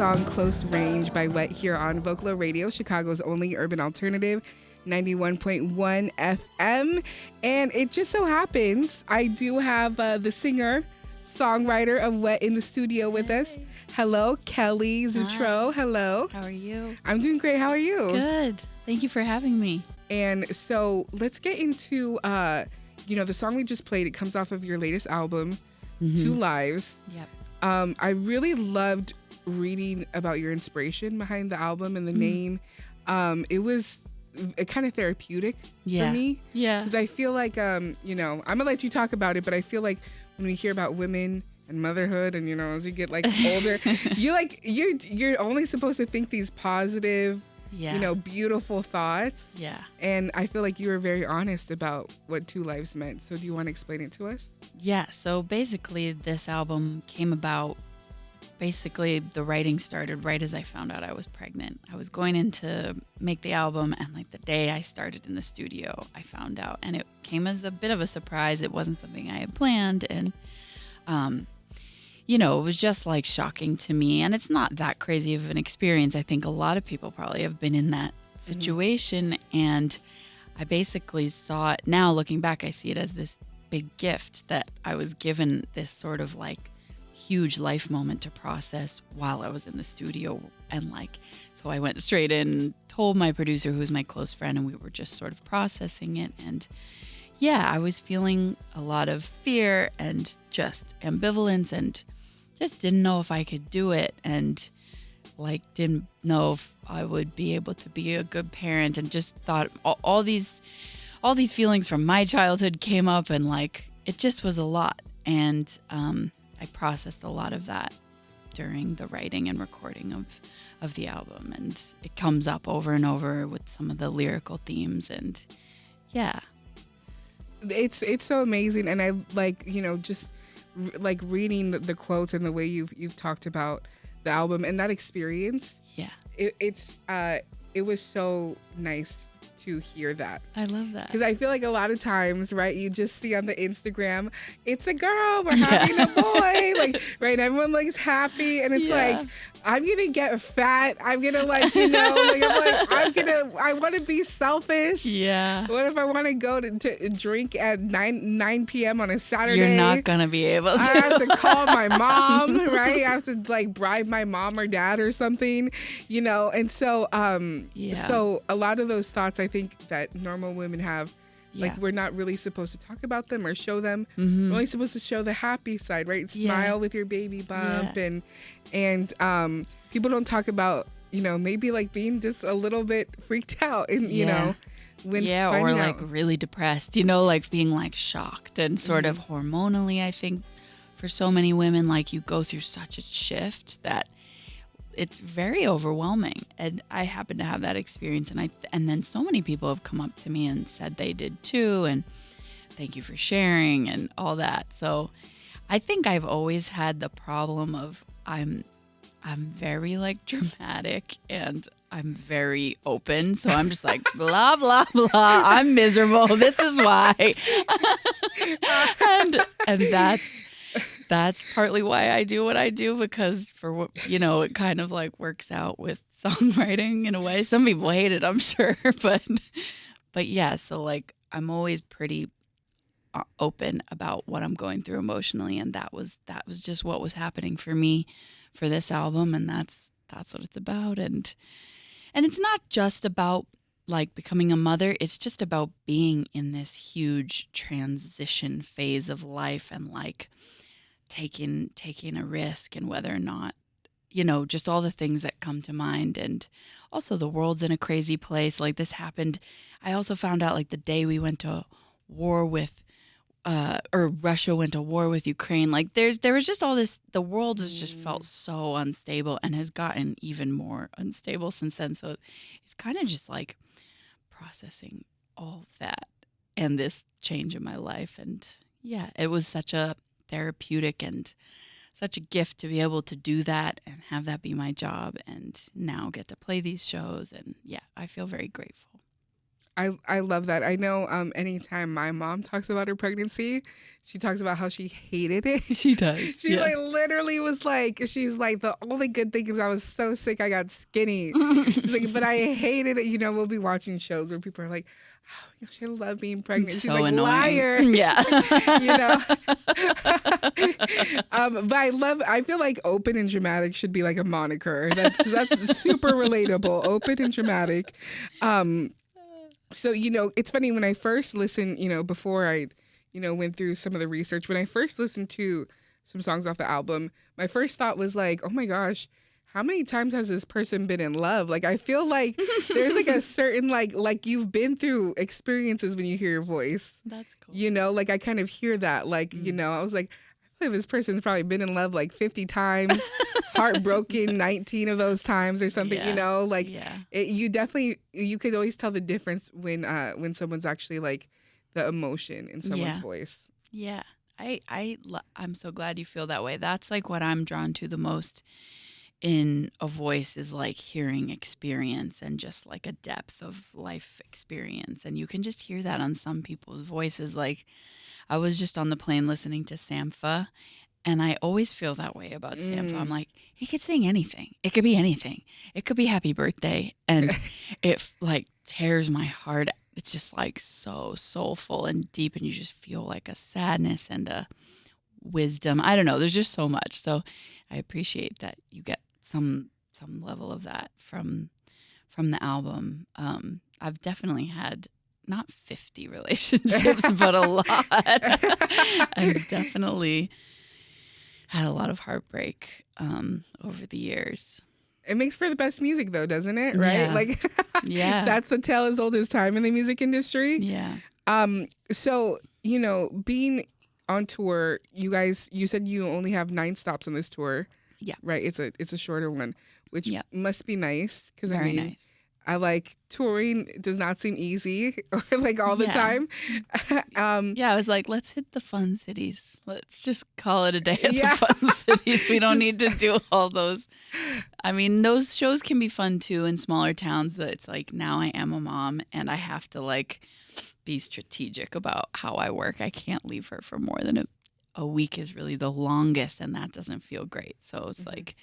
song Close Range by Wet here on Vocalo Radio, Chicago's only urban alternative, 91.1 FM. And it just so happens I do have the singer, songwriter of Wet in the studio with us. Hello, Kelly Zutrau. Hi. Hello. How are you? I'm doing great. How are you? Good. Thank you for having me. And so let's get into, the song we just played. It comes off of your latest album, Two Lives. Yep. I really loved reading about your inspiration behind the album and the name. It was kind of therapeutic for me. Yeah. Because I feel like, I'm gonna let you talk about it, but I feel like when we hear about women and motherhood, and as you get like older, you're only supposed to think these positive, beautiful thoughts. Yeah. And I feel like you were very honest about what Two Lives meant. So do you want to explain it to us? Yeah. So basically, this album came about. Basically, the writing started right as I found out I was pregnant. I was going in to make the album, and like the day I started in the studio, I found out, and it came as a bit of a surprise. It wasn't something I had planned, and it was just like shocking to me. And it's not that crazy of an experience. I think a lot of people probably have been in that situation, and I basically saw it. Now looking back, I see it as this big gift that I was given, this sort of like huge life moment to process while I was in the studio. And so I went straight in, told my producer, who's my close friend, and we were just sort of processing it. And I was feeling a lot of fear and just ambivalence, and just didn't know if I could do it, and didn't know if I would be able to be a good parent, and just thought all these feelings from my childhood came up, and it just was a lot. And I processed a lot of that during the writing and recording of the album, and it comes up over and over with some of the lyrical themes. And it's so amazing. And I just reading the quotes and the way you've talked about the album and that experience. It was so nice to hear that. I love that. Because I feel like a lot of times, right, you just see on the Instagram, it's a girl, we're having a boy, right, everyone happy, and it's I'm gonna get fat, I'm gonna I want to be selfish. Yeah. What if I want to go to drink at 9 p.m. on a Saturday? You're not gonna be able to. I have to call my mom, right? I have to bribe my mom or dad or something, and so so a lot of those thoughts I think that normal women have, we're not really supposed to talk about them or show them. We're only supposed to show the happy side, right? Smile with your baby bump, and people don't talk about maybe being just a little bit freaked out, and when or out. really depressed, being shocked and sort of hormonally. I think for so many women, you go through such a shift that it's very overwhelming. And I happen to have that experience, and then so many people have come up to me and said they did too, and thank you for sharing and all that. So I think I've always had the problem of I'm very dramatic, and I'm very open. So I'm just blah, blah, blah. I'm miserable. This is why. and that's partly why I do what I do, because it kind of works out with songwriting in a way. Some people hate it, I'm sure, but yeah. So I'm always pretty open about what I'm going through emotionally, and that was just what was happening for me for this album, and that's what it's about. And it's not just about becoming a mother. It's just about being in this huge transition phase of life, and taking a risk, and whether or not, just all the things that come to mind. And also the world's in a crazy place. This happened. I also found out the day we went to war with, or Russia went to war with Ukraine. There was just all this, the world has just felt so unstable, and has gotten even more unstable since then. So it's kind of just processing all of that and this change in my life. And it was such a therapeutic and such a gift to be able to do that and have that be my job, and now get to play these shows. And I feel very grateful. I love that. I know anytime my mom talks about her pregnancy, she talks about how she hated it. She does. She like literally was like, she's like, the only good thing is I was so sick I got skinny. She's like, but I hated it. You know, we'll be watching shows where people are like, oh my gosh, I love being pregnant. She's so like, annoying. liar. Yeah. You know. But I feel like open and dramatic should be like a moniker. That's super relatable. Open and dramatic. So, you know, it's funny when I first listened, you know, before I, you know, went through some of the research, when I first listened to some songs off the album, my first thought was like, oh my gosh, how many times has this person been in love? Like, I feel like there's like a certain, like you've been through experiences when you hear your voice. That's cool. You know, like I kind of hear that, like, you know, I was like, I feel like this person's probably been in love like 50 times, heartbroken 19 of those times or something, you know, like you could always tell the difference when someone's actually like the emotion in someone's voice. Yeah. I'm so glad you feel that way. That's like what I'm drawn to the most in a voice is like hearing experience and just like a depth of life experience. And you can just hear that on some people's voices. Like I was just on the plane listening to Sampha, and I always feel that way about Sampha. I'm like, he could sing anything. It could be anything. It could be Happy Birthday. And it like tears my heart. It's just like so soulful and deep, and you just feel like a sadness and a wisdom. I don't know. There's just so much. So I appreciate that you get some level of that from the album. I've definitely had not 50 relationships, but a lot. I've definitely had a lot of heartbreak over the years. It makes for the best music though, doesn't it? Right? Yeah. Like yeah. That's the tale as old as time in the music industry. Yeah. So, you know, being on tour, you said you only have 9 stops on this tour. Yeah. Right? It's a shorter one, which must be nice because Very nice. I like touring. It does not seem easy like all the time. I was like, let's hit the fun cities. Let's just call it a day at the fun cities. We don't need to do all those. I mean, those shows can be fun too in smaller towns. It's like now I am a mom and I have to like be strategic about how I work. I can't leave her for more than a week is really the longest, and that doesn't feel great. So it's like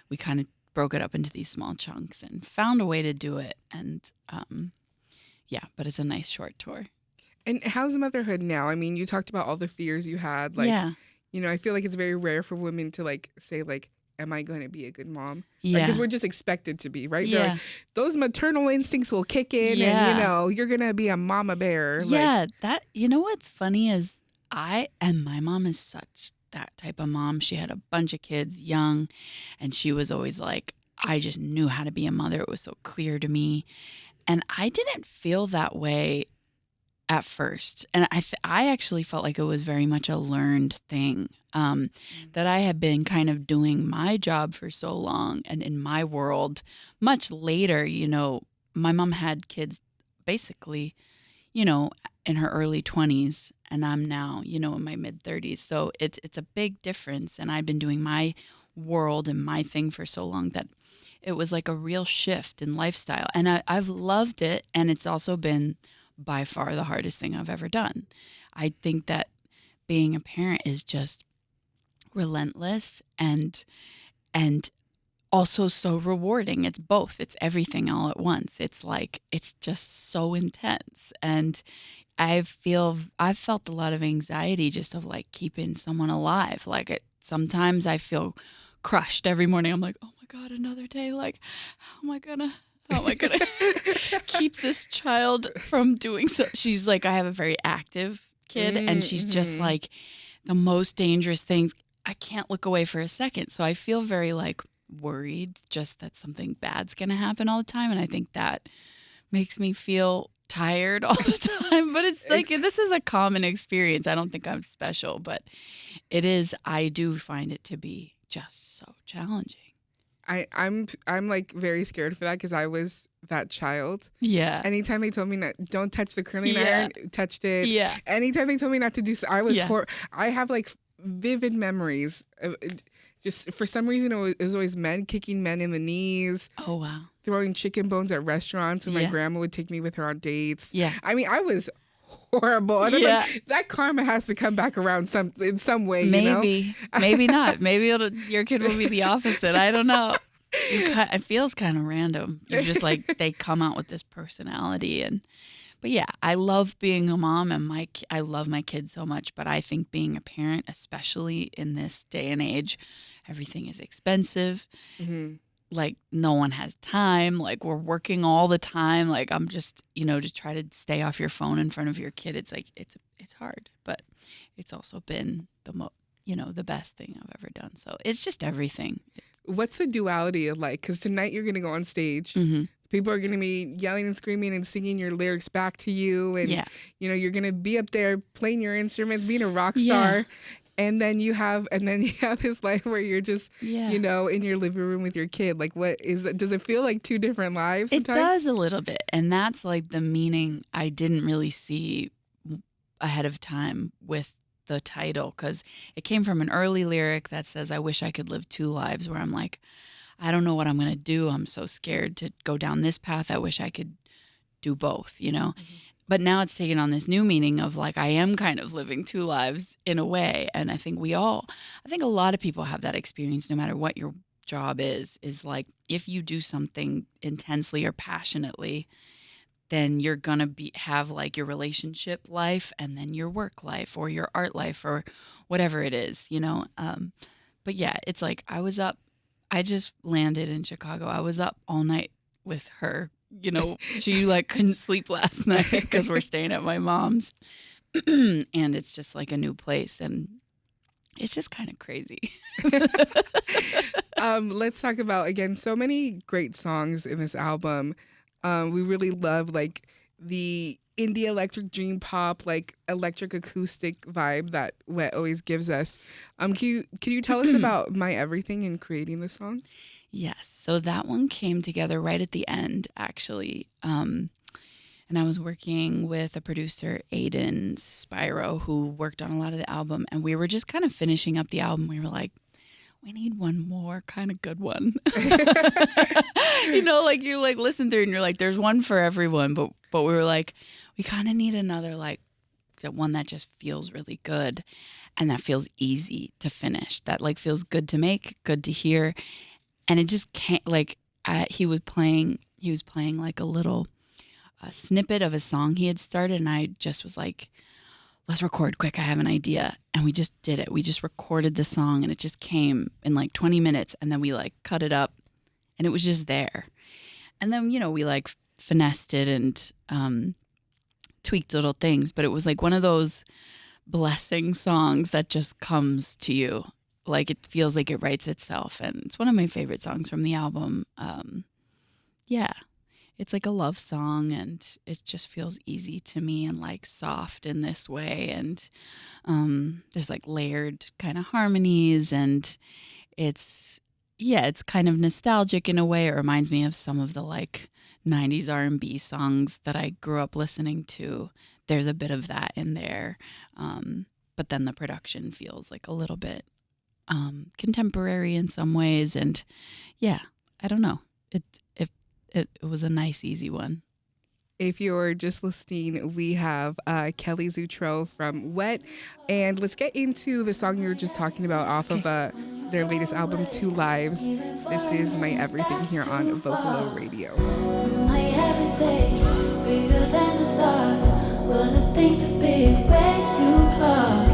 we kind of broke it up into these small chunks and found a way to do it. And but it's a nice short tour. And how's motherhood now? I mean, you talked about all the fears you had. Like, you know, I feel like it's very rare for women to like say like, am I going to be a good mom? Yeah. Because we're just expected to be, right? Yeah. Like, those maternal instincts will kick in and, you know, you're going to be a mama bear. Yeah. Like, you know what's funny is my mom is such that type of mom. She had a bunch of kids young, and she was always like, I just knew how to be a mother. It was so clear to me. And I didn't feel that way at first. And I actually felt like it was very much a learned thing, that I had been kind of doing my job for so long. And in my world, much later, you know, my mom had kids basically, you know, in her early 20s, and I'm now, you know, in my mid 30s. So it's a big difference. And I've been doing my world and my thing for so long that it was like a real shift in lifestyle. And I've loved it. And it's also been by far the hardest thing I've ever done. I think that being a parent is just relentless and also so rewarding. It's both. It's everything all at once. It's like, it's just so intense. And I've felt a lot of anxiety just of like keeping someone alive. Like sometimes I feel crushed every morning. I'm like, oh my God, another day. Like, how am I gonna keep this child from doing so? She's like, I have a very active kid, and she's just like the most dangerous things. I can't look away for a second. So I feel very like worried just that something bad's gonna happen all the time. And I think that makes me feel tired all the time. But it's like, this is a common experience. I don't think I'm special, but it is. I do find it to be just so challenging. I'm like very scared for that because I was that child. Yeah. Anytime they told me don't touch the curling iron, touched it. Yeah. Anytime they told me not to do so, I was I have like vivid memories of just for some reason it was always men kicking men in the knees. Oh wow. throwing chicken bones at restaurants when my grandma would take me with her on dates. Yeah. I mean, I was horrible. And I'm like, that karma has to come back around in some way, Maybe. you know? Maybe not. Maybe your kid will be the opposite. I don't know. It feels kind of random. You're just like, they come out with this personality. But yeah, I love being a mom, and I love my kids so much. But I think being a parent, especially in this day and age, everything is expensive. Mm-hmm. Like, no one has time. Like, we're working all the time. Like, I'm just, to try to stay off your phone in front of your kid. It's like, it's hard, but it's also been the best thing I've ever done. So it's just everything. What's the duality of like, because tonight you're going to go on stage. Mm-hmm. People are going to be yelling and screaming and singing your lyrics back to you. And, you're going to be up there playing your instruments, being a rock star. Yeah. And then you have this life where you're just, in your living room with your kid. Like, does it feel like two different lives sometimes? It does a little bit. And that's like the meaning I didn't really see ahead of time with the title, because it came from an early lyric that says, I wish I could live two lives, where I'm like, I don't know what I'm going to do. I'm so scared to go down this path. I wish I could do both, Mm-hmm. But now it's taken on this new meaning of like, I am kind of living two lives in a way. And I think a lot of people have that experience, no matter what your job is like, if you do something intensely or passionately, then you're going to have like your relationship life and then your work life or your art life or whatever it is, But yeah, it's like I just landed in Chicago. I was up all night with her. She like couldn't sleep last night because we're staying at my mom's. And it's just like a new place, and it's just kind of crazy. Let's talk about, again, so many great songs in this album. We really love like the indie electric dream pop, like electric acoustic vibe that Wet always gives us. Can you tell us about My Everything in creating this song? Yes. So that one came together right at the end, actually. And I was working with a producer, Aiden Spyro, who worked on a lot of the album. And we were just kind of finishing up the album. We were like, we need one more kind of good one. Like you like listen through and you're like, there's one for everyone. But we were like, we kind of need another, like, that one that just feels really good and that feels easy to finish, that like feels good to make, good to hear. And it just can't, like, he was playing like a little snippet of a song he had started. And I just was like, let's record quick. I have an idea. And we just did it. We just recorded the song and it just came in like 20 minutes. And then we like cut it up and it was just there. And then, we like finessed it and tweaked little things. But it was like one of those blessing songs that just comes to you. Like, it feels like it writes itself. And it's one of my favorite songs from the album. It's like a love song, and it just feels easy to me and like soft in this way. And there's like layered kind of harmonies, and it's kind of nostalgic in a way. It reminds me of some of the like 90s R&B songs that I grew up listening to. There's a bit of that in there. But then the production feels like a little bit contemporary in some ways. And yeah, I don't know. It was a nice, easy one. If you're just listening, we have Kelly Zutrau from Wet. And let's get into the song you were just talking about off of their latest album, Two Lives. This is My Everything here on Vocalo Radio. My everything, bigger than the stars. What a thing to be where you are.